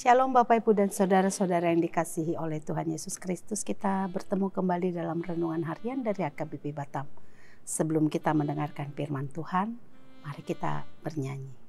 Shalom Bapak Ibu dan Saudara-saudara yang dikasihi oleh Tuhan Yesus Kristus. Kita bertemu kembali dalam renungan harian dari HKBP Batam. Sebelum kita mendengarkan firman Tuhan, mari kita bernyanyi.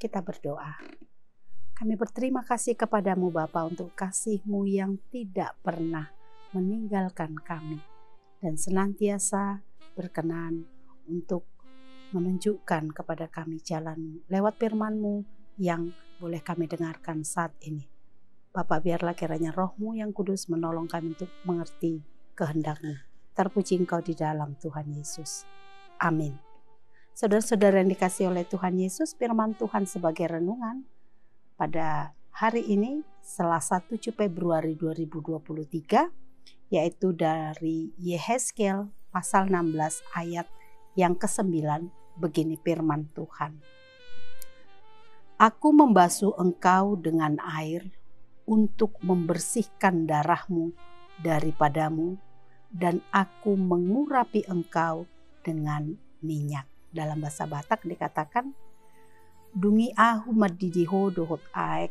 Kita berdoa. Kami berterima kasih kepadamu Bapa untuk kasih-Mu yang tidak pernah meninggalkan kami dan senantiasa berkenan untuk menunjukkan kepada kami jalan-Mu lewat firman-Mu yang boleh kami dengarkan saat ini. Bapa, biarlah kiranya Roh-Mu yang kudus menolong kami untuk mengerti kehendak-Mu. Terpuji Engkau di dalam Tuhan Yesus. Amin. Saudara-saudara yang dikasihi oleh Tuhan Yesus, firman Tuhan sebagai renungan pada hari ini Selasa 7 Februari 2023, yaitu dari Yehezkiel pasal 16 ayat yang ke-9. Begini firman Tuhan. Aku membasuh engkau dengan air untuk membersihkan darahmu daripadamu, dan aku mengurapi engkau dengan minyak. Dalam bahasa Batak dikatakan, dungi ahu madidiho dohot aek,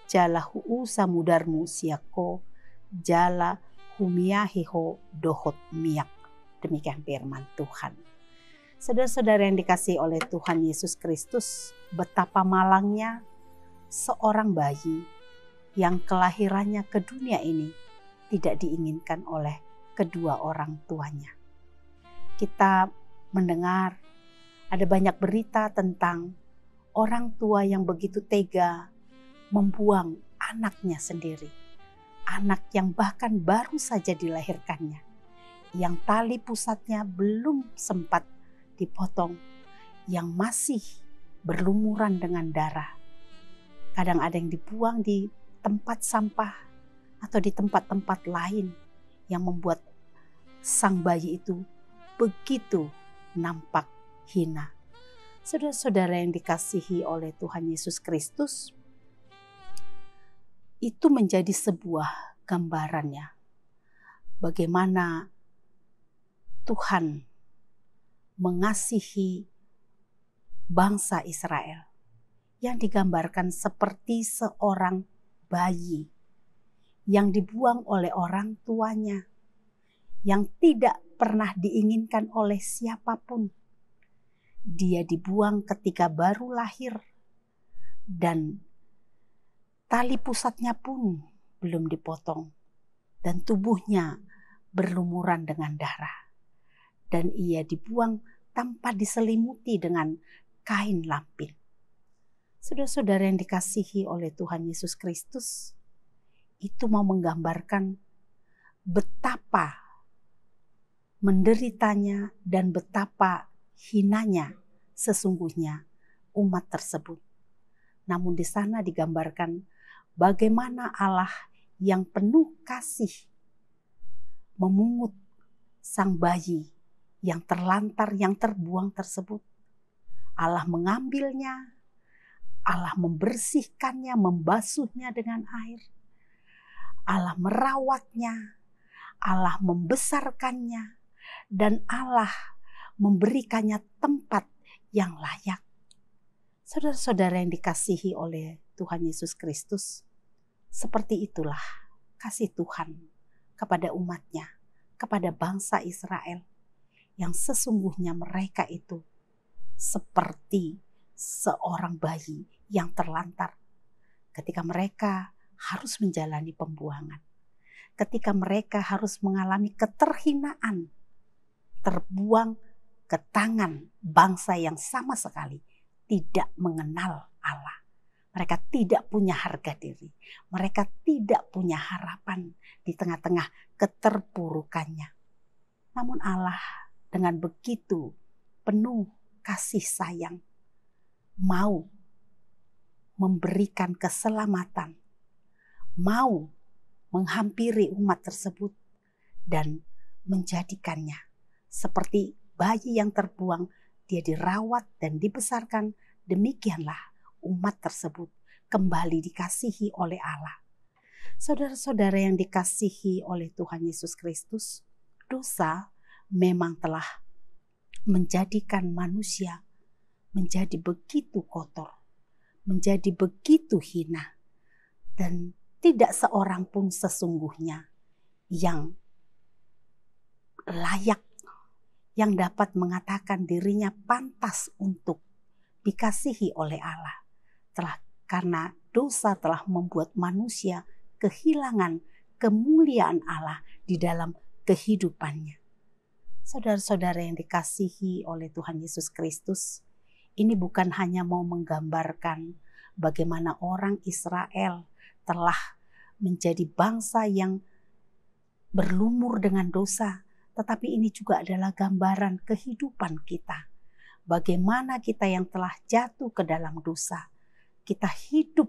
jala huu samudarmu siako, jala humiahiho dohot miyak. Demikian firman Tuhan. Saudara-saudara yang dikasihi oleh Tuhan Yesus Kristus, betapa malangnya seorang bayi yang kelahirannya ke dunia ini tidak diinginkan oleh kedua orang tuanya. Kita mendengar ada banyak berita tentang orang tua yang begitu tega membuang anaknya sendiri. Anak yang bahkan baru saja dilahirkannya, yang tali pusatnya belum sempat dipotong, yang masih berlumuran dengan darah. Kadang ada yang dibuang di tempat sampah atau di tempat-tempat lain yang membuat sang bayi itu begitu nampak hina. Saudara-saudara yang dikasihi oleh Tuhan Yesus Kristus, itu menjadi sebuah gambarannya bagaimana Tuhan mengasihi bangsa Israel yang digambarkan seperti seorang bayi yang dibuang oleh orang tuanya, yang tidak pernah diinginkan oleh siapapun. Dia dibuang ketika baru lahir dan tali pusatnya pun belum dipotong dan tubuhnya berlumuran dengan darah. Dan ia dibuang tanpa diselimuti dengan kain lampin. Saudara-saudara yang dikasihi oleh Tuhan Yesus Kristus, itu mau menggambarkan betapa menderitanya dan betapa hinanya sesungguhnya umat tersebut. Namun di sana digambarkan bagaimana Allah yang penuh kasih memungut sang bayi yang terlantar, yang terbuang tersebut. Allah mengambilnya, Allah membersihkannya, membasuhnya dengan air. Allah merawatnya, Allah membesarkannya, dan Allah memberikannya tempat yang layak. Saudara-saudara yang dikasihi oleh Tuhan Yesus Kristus, seperti itulah kasih Tuhan kepada umatnya, kepada bangsa Israel, yang sesungguhnya mereka itu seperti seorang bayi yang terlantar ketika mereka harus menjalani pembuangan, ketika mereka harus mengalami keterhinaan, terbuang ke tangan bangsa yang sama sekali tidak mengenal Allah. Mereka tidak punya harga diri, mereka tidak punya harapan di tengah-tengah keterpurukannya. Namun Allah dengan begitu penuh kasih sayang mau memberikan keselamatan, mau menghampiri umat tersebut dan menjadikannya seperti bayi yang terbuang. Dia dirawat dan dibesarkan. Demikianlah umat tersebut kembali dikasihi oleh Allah. Saudara-saudara yang dikasihi oleh Tuhan Yesus Kristus, dosa memang telah menjadikan manusia menjadi begitu kotor, menjadi begitu hina, dan tidak seorang pun sesungguhnya yang layak, yang dapat mengatakan dirinya pantas untuk dikasihi oleh Allah. Karena dosa telah membuat manusia kehilangan kemuliaan Allah di dalam kehidupannya. Saudara-saudara yang dikasihi oleh Tuhan Yesus Kristus, ini bukan hanya mau menggambarkan bagaimana orang Israel telah menjadi bangsa yang berlumur dengan dosa, tetapi ini juga adalah gambaran kehidupan kita. Bagaimana kita yang telah jatuh ke dalam dosa, kita hidup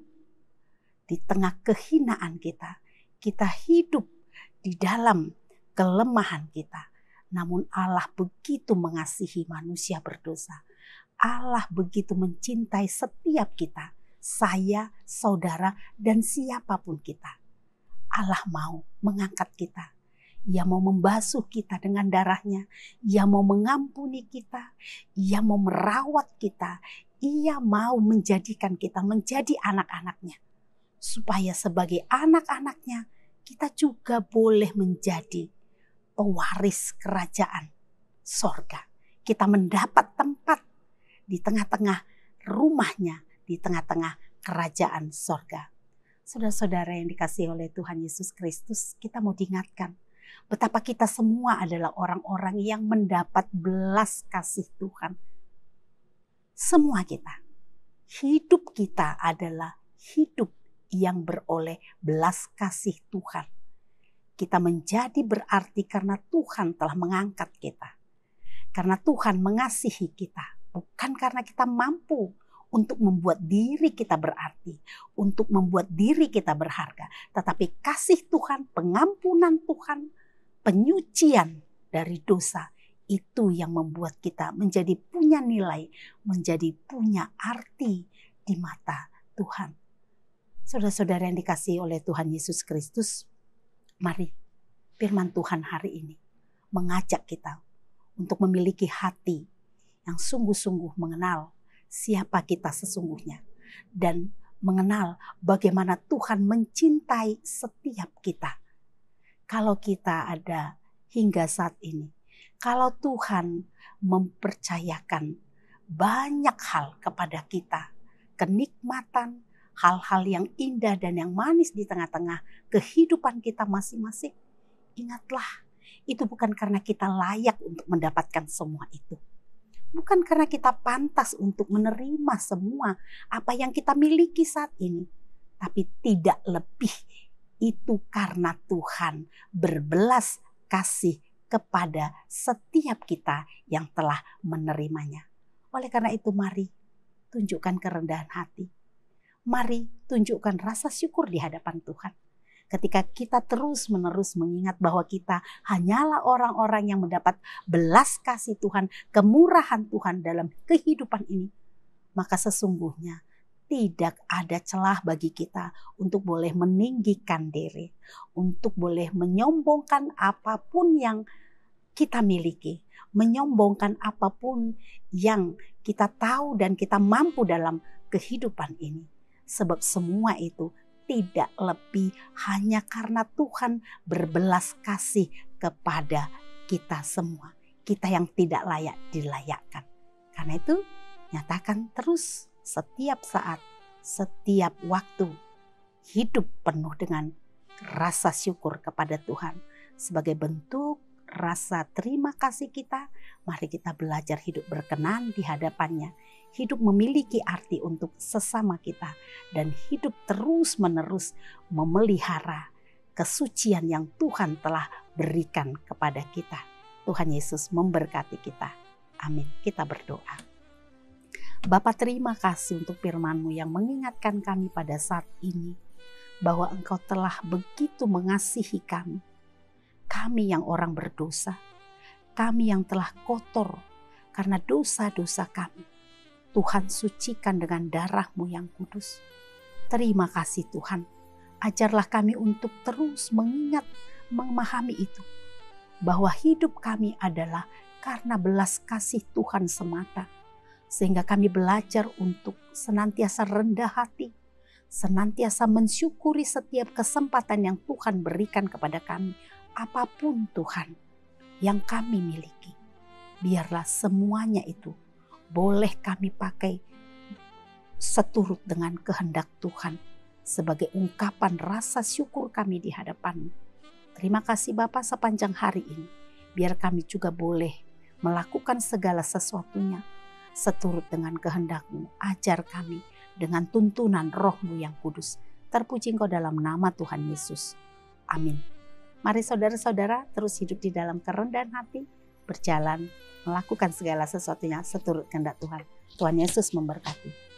di tengah kehinaan kita, kita hidup di dalam kelemahan kita. Namun Allah begitu mengasihi manusia berdosa. Allah begitu mencintai setiap kita, saya, saudara, dan siapapun kita. Allah mau mengangkat kita. Ia mau membasuh kita dengan darahnya. Ia mau mengampuni kita. Ia mau merawat kita. Ia mau menjadikan kita menjadi anak-anaknya. Supaya sebagai anak-anaknya kita juga boleh menjadi pewaris kerajaan sorga. Kita mendapat tempat di tengah-tengah rumahnya, di tengah-tengah kerajaan sorga. Saudara-saudara yang dikasihi oleh Tuhan Yesus Kristus, kita mau diingatkan betapa kita semua adalah orang-orang yang mendapat belas kasih Tuhan. Semua kita, hidup kita adalah hidup yang beroleh belas kasih Tuhan. Kita menjadi berarti karena Tuhan telah mengangkat kita. Karena Tuhan mengasihi kita. Bukan karena kita mampu untuk membuat diri kita berarti. Untuk membuat diri kita berharga. Tetapi kasih Tuhan, pengampunan Tuhan, penyucian dari dosa. Itu yang membuat kita menjadi punya nilai. Menjadi punya arti di mata Tuhan. Saudara-saudara yang dikasihi oleh Tuhan Yesus Kristus, mari firman Tuhan hari ini mengajak kita untuk memiliki hati yang sungguh-sungguh mengenal siapa kita sesungguhnya dan mengenal bagaimana Tuhan mencintai setiap kita. Kalau kita ada hingga saat ini, kalau Tuhan mempercayakan banyak hal kepada kita. Kenikmatan, hal-hal yang indah dan yang manis di tengah-tengah kehidupan kita masing-masing. Ingatlah, itu bukan karena kita layak untuk mendapatkan semua itu. Bukan karena kita pantas untuk menerima semua apa yang kita miliki saat ini. Tapi tidak lebih, itu karena Tuhan berbelas kasih kepada setiap kita yang telah menerimanya. Oleh karena itu mari tunjukkan kerendahan hati. Mari tunjukkan rasa syukur di hadapan Tuhan. Ketika kita terus-menerus mengingat bahwa kita hanyalah orang-orang yang mendapat belas kasih Tuhan, kemurahan Tuhan dalam kehidupan ini, maka sesungguhnya tidak ada celah bagi kita untuk boleh meninggikan diri, untuk boleh menyombongkan apapun yang kita miliki, menyombongkan apapun yang kita tahu dan kita mampu dalam kehidupan ini. Sebab semua itu tidak lebih hanya karena Tuhan berbelas kasih kepada kita semua. Kita yang tidak layak dilayakkan. Karena itu nyatakan terus setiap saat, setiap waktu, hidup penuh dengan rasa syukur kepada Tuhan. Sebagai bentuk rasa terima kasih kita, mari kita belajar hidup berkenan di hadapannya. Hidup memiliki arti untuk sesama kita. Dan hidup terus-menerus memelihara kesucian yang Tuhan telah berikan kepada kita. Tuhan Yesus memberkati kita. Amin. Kita berdoa. Bapa, terima kasih untuk firman-Mu yang mengingatkan kami pada saat ini bahwa Engkau telah begitu mengasihi kami. Kami yang orang berdosa, kami yang telah kotor karena dosa-dosa kami. Tuhan sucikan dengan darah-Mu yang kudus. Terima kasih Tuhan. Ajarlah kami untuk terus mengingat, memahami itu. Bahwa hidup kami adalah karena belas kasih Tuhan semata. Sehingga kami belajar untuk senantiasa rendah hati, senantiasa mensyukuri setiap kesempatan yang Tuhan berikan kepada kami. Apapun Tuhan yang kami miliki, biarlah semuanya itu boleh kami pakai seturut dengan kehendak Tuhan sebagai ungkapan rasa syukur kami di hadapan-Mu. Terima kasih Bapa sepanjang hari ini. Biar kami juga boleh melakukan segala sesuatunya seturut dengan kehendak-Mu. Ajar kami dengan tuntunan Roh-Mu yang kudus. Terpuji Engkau dalam nama Tuhan Yesus. Amin. Mari saudara-saudara terus hidup di dalam kerendahan hati, berjalan, melakukan segala sesuatunya seturut kehendak Tuhan. Tuhan Yesus memberkati.